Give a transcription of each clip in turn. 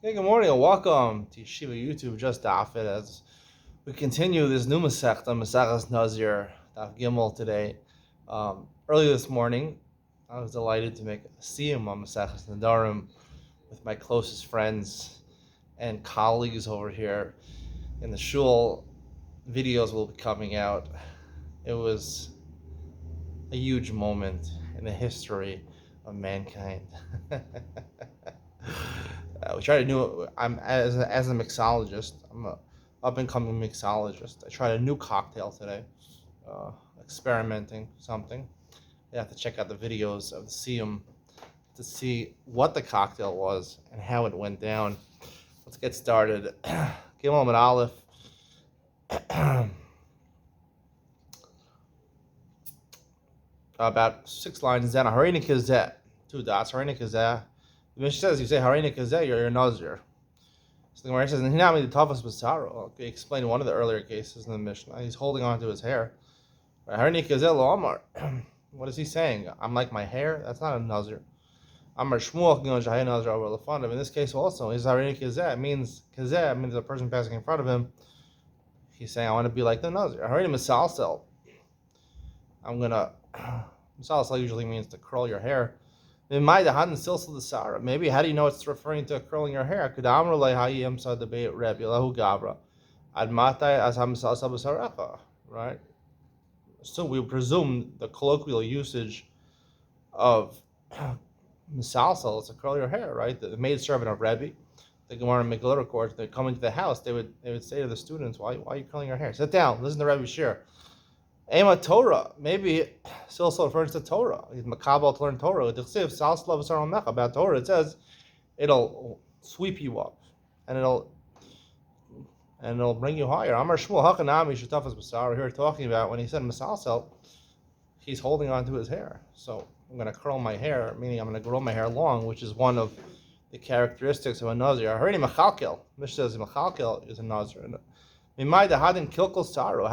Hey, good morning and welcome to Yeshiva YouTube, just Daf It, as we continue this new Masechta, Maseches Nazir, Daf Gimel today. Early this morning, I was delighted to make a siyum on Maseches Nadarim with my closest friends and colleagues over here in the shul. Videos will be coming out. It was a huge moment in the history of mankind. We try to do. I'm as a mixologist. I'm a up and coming mixologist. I tried a new cocktail today, experimenting something. You have to check out the videos of the Siyum to see what the cocktail was and how it went down. Let's get started. Gimel and Aleph. About 6 lines down. Harini Kazeh. 2 dots. Harini Kazeh. The Mishnah says, you say Harini Kazeh, you're Nazir. So the Gemara says, Hinami the Tafas Basaro. Okay, explain one of the earlier cases in the Mishnah. He's holding on to his hair. Harini Kazeh lo Amar. What is he saying? I'm like my hair? That's not a Nazir. Amar Shmuel Jahay Nazir over Lefanov. In this case also, he's Harini Kazeh. It means Kazeh means a person passing in front of him. He's saying, I want to be like the Nazir. Harini Masalsel. I'm gonna Masalsel usually means to curl your hair. Maybe how do you know it's referring to curling your hair? Right? So we presume the colloquial usage of misalsal is to curl your hair, right? The maidservant of Rebbe, the Gemara and Megillah records, they come into the house, they would say to the students, why are you curling your hair? Sit down, listen to Rebbe shir. Ema Torah, maybe still refers to Torah. He's makabel to learn Torah. About Torah, it says it'll sweep you up and it'll bring you higher. Amar Shmuel Hakanami Shetafas Basar. Here talking about when he said Masalsel, he's holding on to his hair. So I'm going to curl my hair, meaning I'm going to grow my hair long, which is one of the characteristics of a Nazir. I heard him Machalkel. Mishnah says Machalkel is a Nazir. How do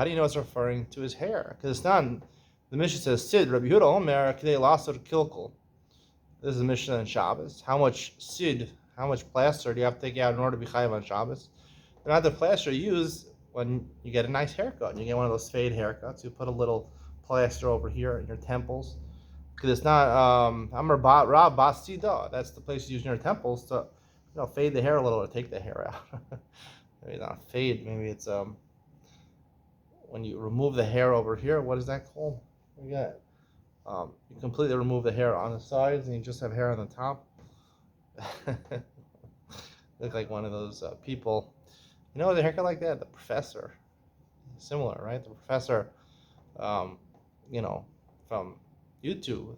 you know it's referring to his hair? Because it's not. The Mishnah says Sid Rabbi Yehuda Omer Kidei Lasor Kilkel. This is the Mishnah in Shabbos. How much Sid, how much plaster do you have to take out in order to be chayav on Shabbos? The amount of plaster you use when you get a nice haircut. You get one of those fade haircuts. You put a little plaster over here in your temples, because it's not Amar Rab Basida. That's the place you use in your temples to fade the hair a little or take the hair out. Maybe not fade. Maybe it's when you remove the hair over here. What is that called? You completely remove the hair on the sides and you just have hair on the top. Look like one of those people. With a haircut like that, the professor. Similar, right? The professor, from YouTube.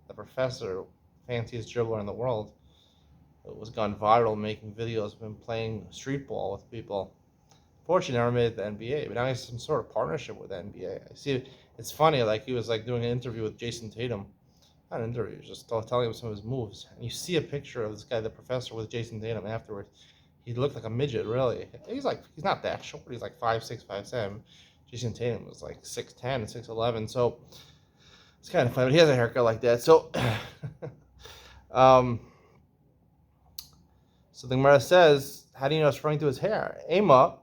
The professor, fanciest dribbler in the world. It was gone viral, making videos of him playing street ball with people. Fortunately, never made it to the NBA, but now he has some sort of partnership with the NBA. I see. It's funny, like he was doing an interview with Jason Tatum. Not an interview, just telling him some of his moves. And you see a picture of this guy, the professor, with Jason Tatum afterwards. He looked like a midget, really. He's not that short. He's like 5'6", 5'7". Jason Tatum was like 6'10", 6'11". So it's kind of funny. But he has a haircut like that. So. So the Gemara says, how do you know it's referring to his hair? Ema,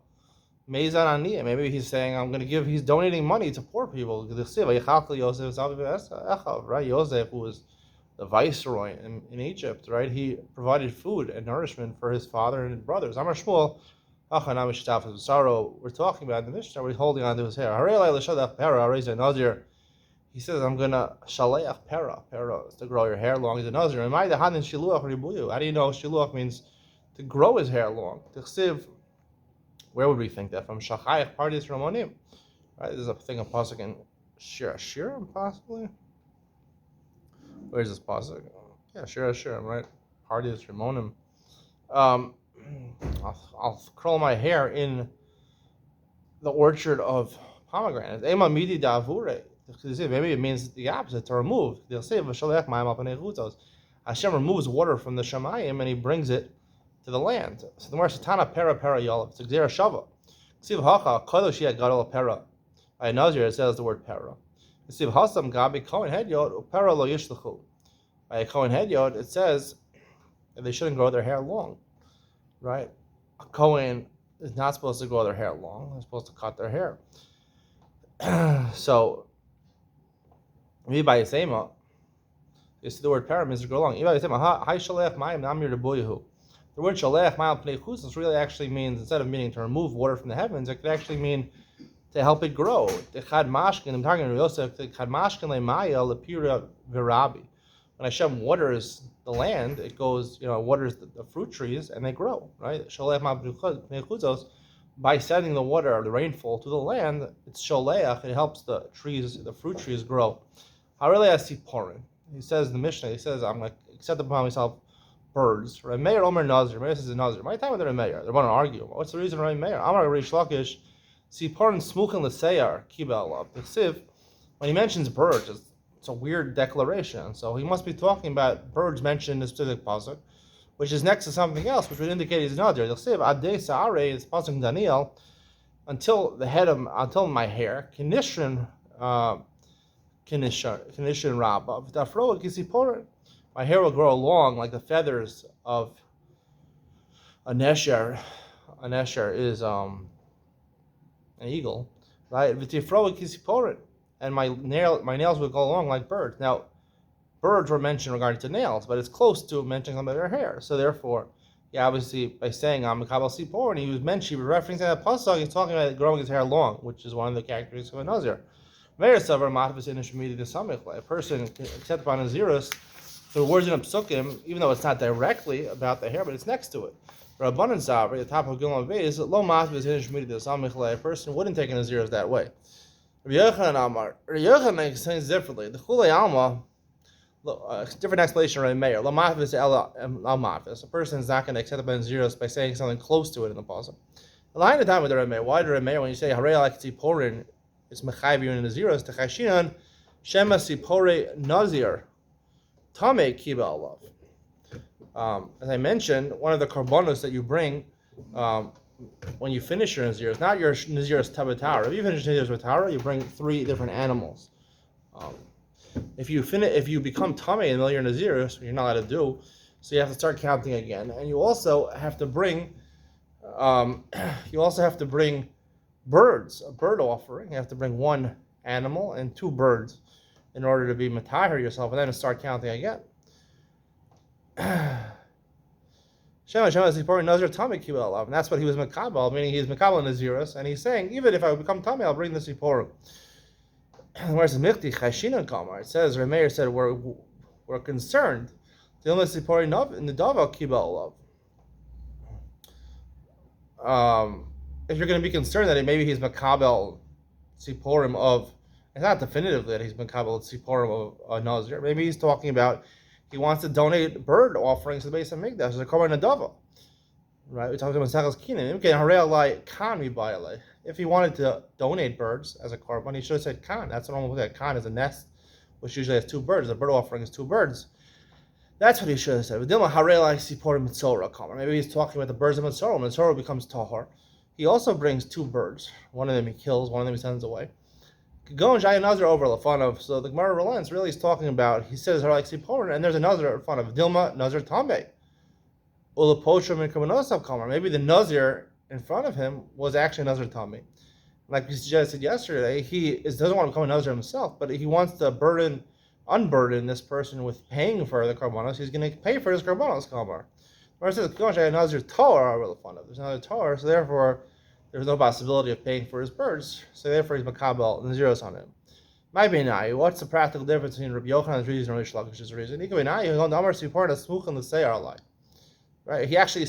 Meizan Aniyah. Maybe he's saying, he's donating money to poor people. Right? Yosef, who was the viceroy in Egypt, right? He provided food and nourishment for his father and brothers. Amar Shmuel, we're talking about in the Mishnah, we're holding on to his hair. Nazir. He says, I'm going to shaleach pera. Pera is to grow your hair long as a Nazir. How do you know shiluach means to grow his hair long? Where would we think that from? Shachayach parties Ramonim. Right? There's a thing of pasuk in Shir Hashirim, possibly. Where's this pasuk? Yeah, Shir Hashirim, right? Parties Ramonim. I'll curl my hair in the orchard of pomegranates. Ema midi davure. Maybe it means the opposite, to remove. They'll say Hashem removes water from the Shemayim and he brings it to the land. So the Gemara Satana Pera Yolav. It's Xera Shava. Ksiv Hacha Kodoshia Gadol Pera. By Nazir it says the word Pera. Ksiv Hasam Gabi Kohen Hedyot Pera Lo Yishlechu. By a Kohen Hedyot it says that they shouldn't grow their hair long. right? A Kohen is not supposed to grow their hair long. They're supposed to cut their hair. So, me by Yisema, you see the word para means to grow long. The word shalech ma'al pnei chutzos really actually means, instead of meaning to remove water from the heavens, it could actually mean to help it grow. When Hashem waters the land, it goes, waters the fruit trees, and they grow, right? By sending the water or the rainfall to the land, it's sholeach, it helps the fruit trees grow. He says in the Mishnah, I'm going to accept upon myself birds. Rameir Omer Nazir. Rameir says Nazir. My time with the Rameir. They're going to argue. What's the reason Rameir? Amar Rish Lakish. Siparin Smukin L'Seyar Kibel. The Siv, when he mentions birds, it's a weird declaration. So he must be talking about birds mentioned in the specific pasuk, which is next to something else, which would indicate he's Nazir. The Siv Adei Sa'are is pasuk Daniel until my hair. Kinishrin Rabbah. Dafro Kisiporin. My hair will grow long like the feathers of a nesher. A nesher is an eagle, right? And my nails will go long like birds. Now, birds were mentioned regarding to nails, but it's close to mentioning some of their hair. So therefore, obviously by saying Mikabel Sipor, and he was referencing that pasuk, he's talking about growing his hair long, which is one of the characteristics of a Nazir. A person except upon Nazirus, the words in Psukim, even though it's not directly about the hair, but it's next to it. Rabbanan Zavri, the top of Gilman Bay, is lo matvis in Shmidi. A person wouldn't take an Nazirus that way. Rabbi Yochanan makes things differently. The Chulei Alma, different explanation of Meir. Lo matvis el matvis. A person is not going to accept the Nazirus by saying something close to it in the pasuk. The line of time with the Meir. Why do Meir, when you say Harei like Tziporin, it's mechayiv in the Nazirus, the Chashinan Shema Sipore Nazir. Tame kiba alav. As I mentioned, one of the karbonos that you bring when you finish your nazir is not your nazir's tabatara. If you finish nazir's tabatara, you bring 3 different animals. If you become tame in the middle of your nazir, so you're not allowed to do, so you have to start counting again, and you also have to bring birds, a bird offering. You have to bring 1 animal and 2 birds in order to be matahir yourself, and then to start counting again. And that's what he was makabel, meaning he's makabel Nazirus, and he's saying, even if I become Tami, I'll bring the Siporim. Whereas the Michti Chashinan Kamar, it says, Remeir said, we're concerned. The only Sipori in the Dava Kibel love. If you're going to be concerned that maybe he's makabel Siporim of, it's not definitively that he's makabel Siporim of Nazir. Maybe he's talking about he wants to donate bird offerings to the base of Mikdash as a korban nadava. Right? We talked about Sechas Kinim. If he wanted to donate birds as a korban, he should have said kan. That's the normal way. Kan is a nest, which usually has 2 birds. A bird offering is 2 birds. That's what he should have said. Maybe he's talking about the birds of Mitzorah. Mitzorah becomes tahor. He also brings 2 birds. One of them he kills, one of them he sends away. Go and Jaya Nazir over Lafanov. So the Gemara relents. Really, he's talking about. He says like Siporin, and there's a Nazir in front of Dilma Nazir Tambe. Ulaposhim and Kamanosab Kamar. Maybe the Nazir in front of him was actually Nazir Tambe. Like we suggested yesterday, he doesn't want to become a Nazir himself, but he wants to unburden this person with paying for the karbanos. He's going to pay for his karbanos Kamar. Where it says Go and Jaya Nazir Torah over Lafanov. There's another Torah, so therefore there's no possibility of paying for his birds, so therefore he's makabel and zeros on him. What's the practical difference between Rabbi Yochanan's reason and Rish Lakish's reason? Right? He actually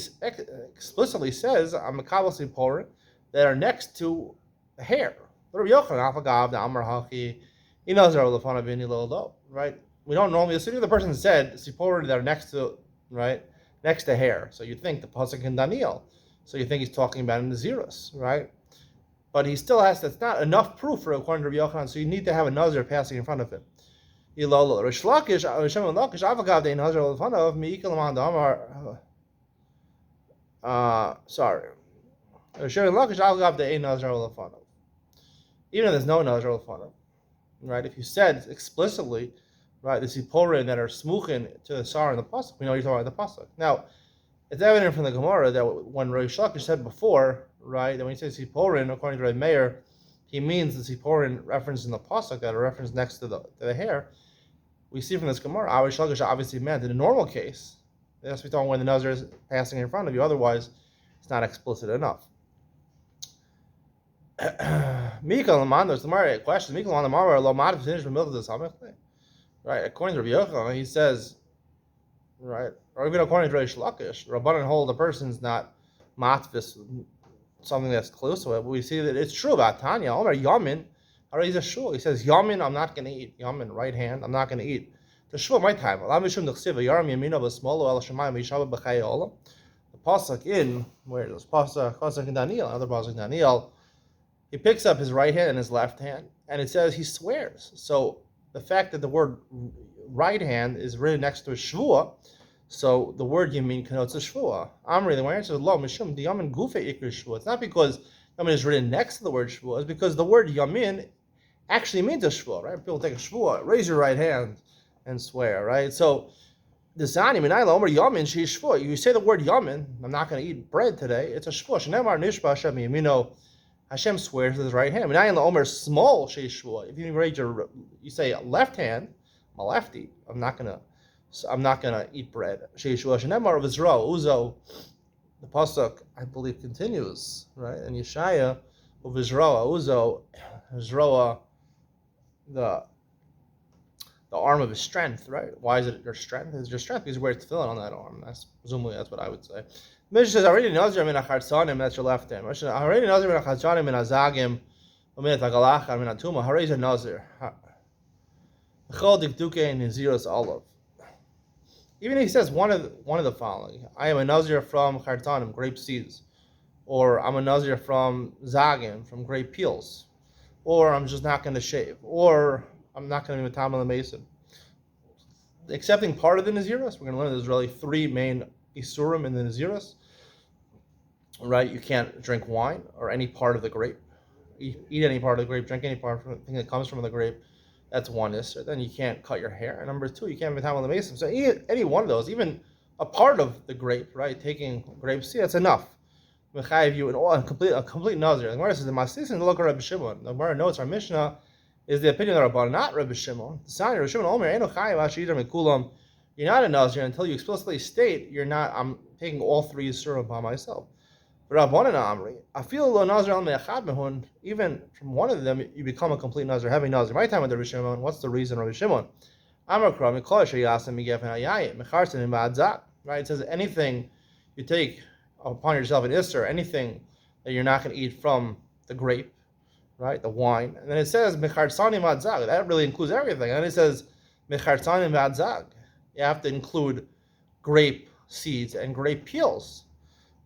explicitly says I'm makabel siporim that are next to the hair. Rabbi Yochanan, he knows they're lefanav any little. Right? We don't normally assume the person said siporim that are next to hair. So you think the pasuk in Daniel. So you think he's talking about in the Nazirus, right? But he still has, that's not enough proof for according to Rabbi Yochanan, so you need to have a Nazir passing in front of him. Even if there's no Nazir Lafanov, right? If you said explicitly, right, the Siporin that are smuchin to the Sar in the Pasuk, we know you're talking about the Pasuk. Now, It's evident from the Gemara that when Reish Lakish said before, right, that when he says Siporin, according to Reb Meir, he means the Siporin referenced in the pasuk that are referenced next to the hair. We see from this Gemara, Reish Lakish obviously meant in a normal case. That's we talking when the Nazir is passing in front of you. Otherwise, it's not explicit enough. Mikal Laman, there's the question. Mikal Laman, Lo Mad finished with milk of the right? According to Rabbi Yochanan, he says, right, or even according to Reish Lakish, Rabbanan hold a person's not matvis, something that's close to it. But we see that it's true about Tanya. Omer Yamin, he's a shul. He says Yamin, I'm not going to eat. Yamin, right hand, I'm not going to eat. The shul, my time. The pasuk in where it is pasuk in Daniel, another pasuk in Daniel. He picks up his right hand and his left hand, and it says he swears. So the fact that the word right hand is written next to a shvua, so the word yamin connotes a shvua. Amri, the answer is lo mishum the yamin gufe ikr shvua. It's not because yamin is written next to the word shvua. It's because the word yamin actually means a shvua, right? People take a shvua, raise your right hand and swear, right? So the zani minayla omer yamin she shvua. You say the word yamin, I'm not going to eat bread today. It's a shvua. Shneimar nishba Hashem yamino. Hashem swears with his right hand. Minayin la'omer small sheshvua. If you raise you say left hand, I'm a lefty. I'm not gonna eat bread. Sheshvua. Shenemar of Israel uzo. The pasuk I believe continues right. And Yeshaya of Israel uzo. Israel, the arm of his strength, right? Why is it your strength? It's your strength because you wear tefillin on that arm. Presumably that's what I would say. Mishnah says, already Nazir min achartzanim, that's your left hand. Mishnah, already Nazir min achartzanim min azagim, min atagalacha min atuma, harei Nazir. Chol dikduke Nazirus olav. Even if he says one of the following, I am a Nazir from chartanim, grape seeds, or I'm a Nazir from zagim, from grape peels, or I'm just not going to shave, or I'm not going to be metamal mason. Accepting part of the Nazirus, we're going to learn there's really three main isurim in the Nazirus. Right, you can't drink wine or any part of the grape. Eat any part of the grape, drink any part of the thing that comes from the grape. That's one issur. Then you can't cut your hair. And number two, you can't be the mason. So any one of those, even a part of the grape, right, taking grape seed, that's enough. Mechayiv you a complete Nazir. The Gemara says the Maslis and the look of Rabbi Shimon. The Gemara notes our Mishnah is the opinion of Rabban, not Rabbi Shimon. The sign of Rabbi Shimon Omer Eno Chayiv Ashidar Mekulam. You're not a Nazir until you explicitly state you're not. I'm taking all three isurim by myself. Rabbanan Amri, I feel lo Nazir al me'achad mehun. Even from one of them, you become a complete Nazir, heavy Nazir. My time with Rabbi Shimon. What's the reason, Rabbi Shimon? Amar Kra Mikol Sheyasem Migef Hayayim Mecharsin Ba'adzak. Right? It says anything you take upon yourself an issur, anything that you're not going to eat from the grape, right, the wine. And then it says Mecharsanim Ba'adzak. That really includes everything. And then it says Mecharsanim Ba'adzak. You have to include grape seeds and grape peels.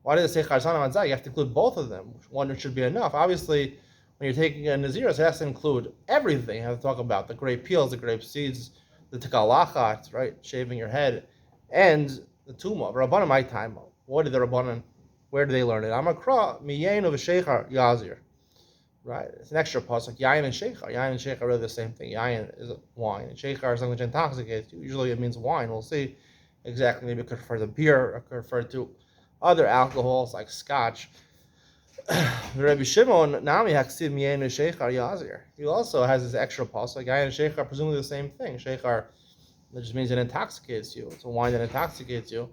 Why did it say Charzana Manzah? You have to include both of them. One should be enough. Obviously, when you're taking a Nazir, it has to include everything. You have to talk about the grape peels, the grape seeds, the tekalachat, right, shaving your head, and the tumah. Rabbanan, my time. What did the Rabbanan, where do they learn it? Amakra, miyayin of a sheikhar, yazir. Right? It's an extra pasuk. Yayin and sheikhar. Yayin and sheikhar are really the same thing. Yayin is wine, and sheikhar is something which intoxicates you. Usually it means wine. We'll see exactly. Maybe it could refer to beer, or could refer to other alcohols like scotch. Rabbi Shimon Nami Haksiv Mienu Sheikhar Yazir. He also has this extra pasuk. Yayin and sheikhar presumably the same thing. Sheikhar, that just means it intoxicates you. It's a wine that intoxicates you.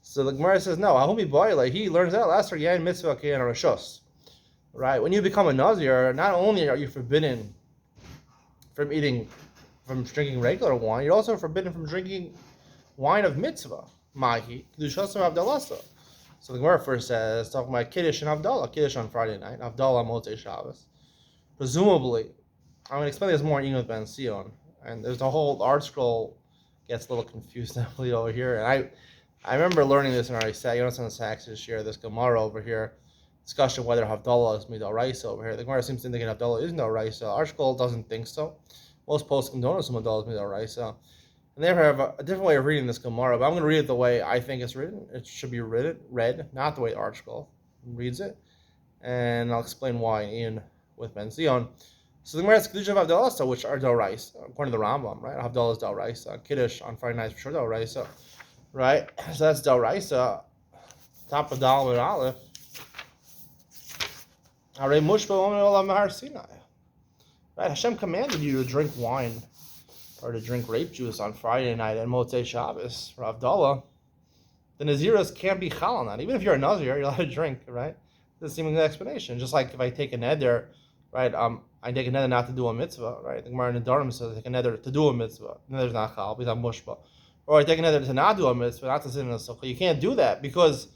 So the Gemara says no. Ahumi Boyle, he learns that last year Yayin Mitzvah Kayan Rashos. Right? When you become a Nazir, not only are you forbidden from drinking regular wine, you're also forbidden from drinking wine of mitzvah. Mahi Kedushasam Avdalasa. So the Gemara first says, talking about Kiddush and Havdalah. Kiddush on Friday night, Havdalah Motzei Shabbos. Presumably, I'm going to explain this more in English Ben Sion. And there's a whole art scroll gets a little confused definitely over here. And I remember learning this in our Yonasan the Sachs this year, this Gemara over here, discussion whether Havdalah is Midoraisa over here. The Gemara seems to indicate Havdalah is Midoraisa. Our scroll doesn't think so. Most poskim don't assume Havdalah is Midoraisa. And they have a different way of reading this Gemara, but I'm going to read it the way I think it's written. It should be read, not the way the article reads it. And I'll explain why in with Ben Zion. So the Gemara has Kiddush of Havdalah, which are Doraisa, according to the Rambam, right? Havdalah is Doraisa. Kiddush on Friday night is for sure Doraisa, right? So that's Doraisa. top of Dal with Aleph. Right, Hashem commanded you to drink wine or to drink grape juice on Friday night and Motzei Shabbos for Havdalah. The Naziris can't be chal on that. Even if you're a Nazir, you're allowed to drink, right? This is seeming an explanation. Just like if I take a neder, right? I take a neder not to do a mitzvah, right? The Gemara in the Dharam says I take a neder to do a mitzvah. Neder's not chal because I'm mushba. Or I take a neder to not do a mitzvah, not to sit in a sukkah. You can't do that because,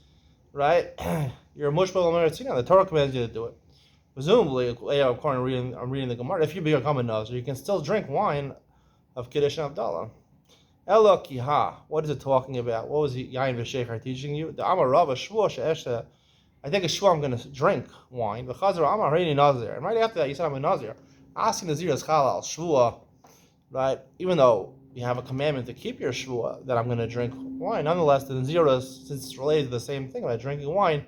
right? You're a mushba l'meratzina. The Torah commands you to do it. Presumably, according to I'm reading the Gemara, if you become a Nazir, you can still drink wine of Kiddush and Havdalah. Ela kiha. What is it talking about? What was Yain v'Sheichar teaching you? The Amar Rava Shvua she'esha. I take a shvua. I'm going to drink wine. V'chazar Amar Reini Nazir. And right after that, you said I'm a Nazir. Asking Nazir is halal shvua, right? Even though you have a commandment to keep your shvua that I'm going to drink wine, nonetheless, the Nazir, since it's related to the same thing about drinking wine,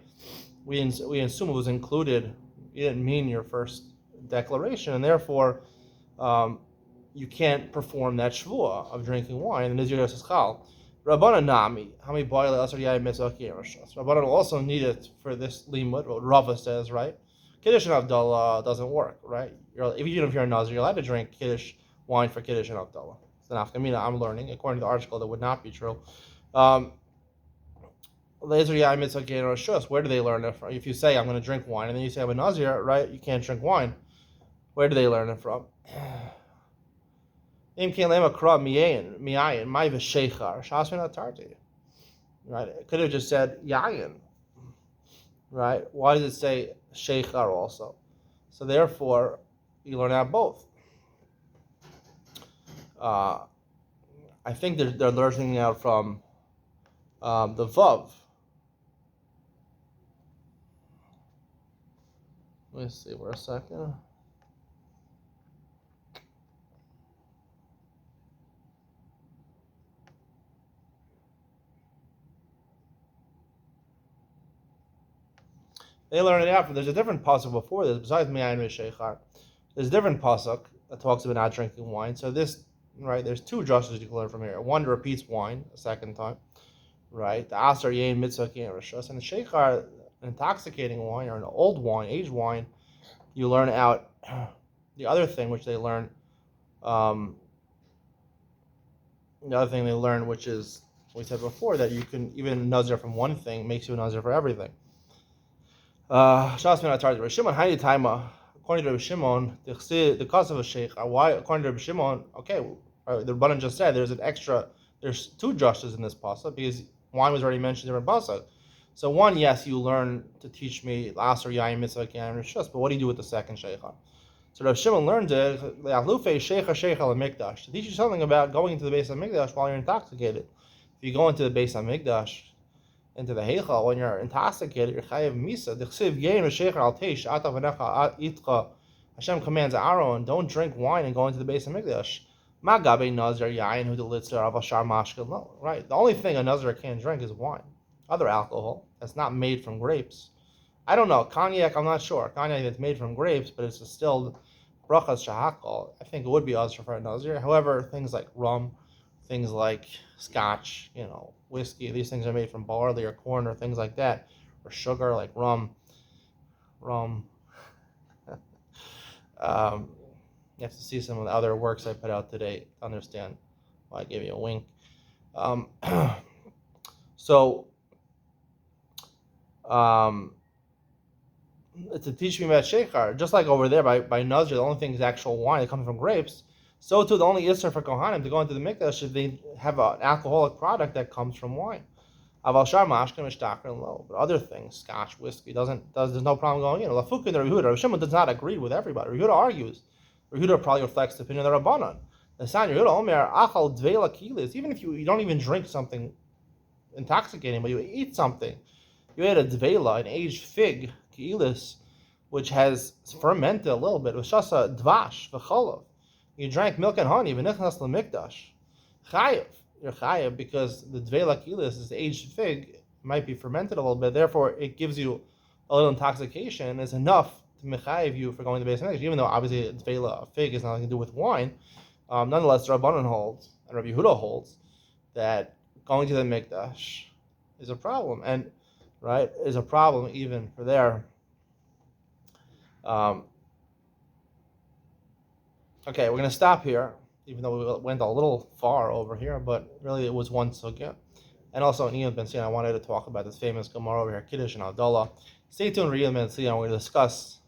we assume it was included. You didn't mean your first declaration, and therefore you can't perform that shvua of drinking wine. And Nazir says chal. Rabbanan nami, how many boile asar yai mitzvah kiyarashas. Rabbanan also need it for this limud. What Rava says, right? Kiddush and Havdalah doesn't work, right? Even if you're a Nazir, you're allowed to drink Kiddush wine for Kiddush and Havdalah. It's an afkamina. I'm learning. According to the article, that would not be true. Where do they learn it from? If you say I'm going to drink wine and then you say I'm a Nazir, right? You can't drink wine. Where do they learn it from? Right? It could have just said yayin. Right? Why does it say sheichar also? So therefore, you learn out both. I think they're learning out from the vav. Let me see for a second. They learn it after. There's a different pasuk before this, besides Mi'ayin V'Sheichar. There's a different pasuk that talks about not drinking wine. So this, right, there's two justices you can learn from here. One repeats wine a second time, right? The Asar Yein Mitzvah Kiyan Rishos. And the Sheichar, intoxicating wine or an old wine, aged wine, you learn out the other thing which they learn. The other thing they learn, which is we said before, that you can even Nazir from one thing makes you a Nazir for everything. According to Rabbi Shimon, the cause of a sheikh. Why? According to Rabbi Shimon, okay, the Rabbanan just said there's two justices in this pasuk because wine was already mentioned in the pasuk. So one, yes, you learn to teach me Asar Yayin Mitzvah Kiyan Rishos, but what do you do with the second Sheikhah? So Rav Shimon learned it, to teach you something about going into the Beis HaMikdash while you're intoxicated. If you go into the Beis HaMikdash, into the Heichal, when you're intoxicated, you're chayav misa. Hashem commands Aaron, don't drink wine and go into the Beis HaMikdash. Right? The only thing a Nazir can't drink is wine. Other alcohol that's not made from grapes. I don't know. Cognac, I'm not sure. Cognac that's made from grapes, but it's distilled brachas shahakal. I think it would be Azra for a Nazir. However, things like rum, things like scotch, whiskey, these things are made from barley or corn or things like that, or sugar like rum. You have to see some of the other works I put out today to understand why I gave you a wink. To teach me about sheikhar, just like over there by Nazir, the only thing is actual wine that comes from grapes. So too, the only issur for Kohanim to go into the mikdash if they have an alcoholic product that comes from wine. But other things, scotch, whiskey, there's no problem going in. Rav Shimon does not agree with everybody. Rav Yehuda argues. Rav Yehuda probably reflects the opinion of the Rabbanan. Even if you don't even drink something intoxicating, but you eat something, you ate a dveila, an aged fig, ki'ilis, which has fermented a little bit. It was just a dvash, v'cholav. You drank milk and honey, v'nichnas l'mikdash. Chayev. You're chayev because the dveila ki'ilis, this aged fig, might be fermented a little bit. Therefore, it gives you a little intoxication and is enough to mechayev you for going to the Beis HaMikdash. Even though obviously a dveila, a fig, has nothing to do with wine, nonetheless, Rabbanan holds and Rabbi Yehuda holds that going to the mikdash is a problem. And right, is a problem even for there. Okay, we're going to stop here, even though we went a little far over here, but really it was one sugya. And also in Iyun Ben Sion, I wanted to talk about this famous Gemara over here, Kiddush and Havdalah. Stay tuned for Iyun Ben Sion, we're going to discuss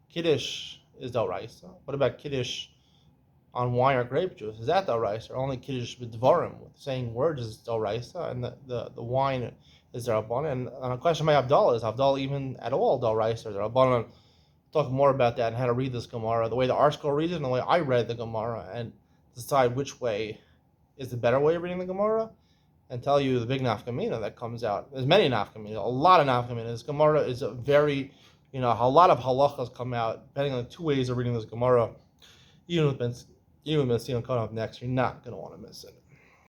Kiddush is Doraisa. What about Kiddush on wine or grape juice? Is that Doraisa? Or only Kiddush with Dvarim, with saying words is Doraisa, and the wine is Darabban? And on a question by Havdalah, is Havdalah even at all Doraisa or Darabban? Talk more about that and how to read this Gemara, the way the Arshko reads it and the way I read the Gemara, and decide which way is the better way of reading the Gemara, and tell you the big nafkamina that comes out. There's many nafkamina, a lot of nafkamina. This Gemara is a very, a lot of halachas come out, depending on the two ways of reading this Gemara. Even with Ben Sion coming up next, you're not going to want to miss it.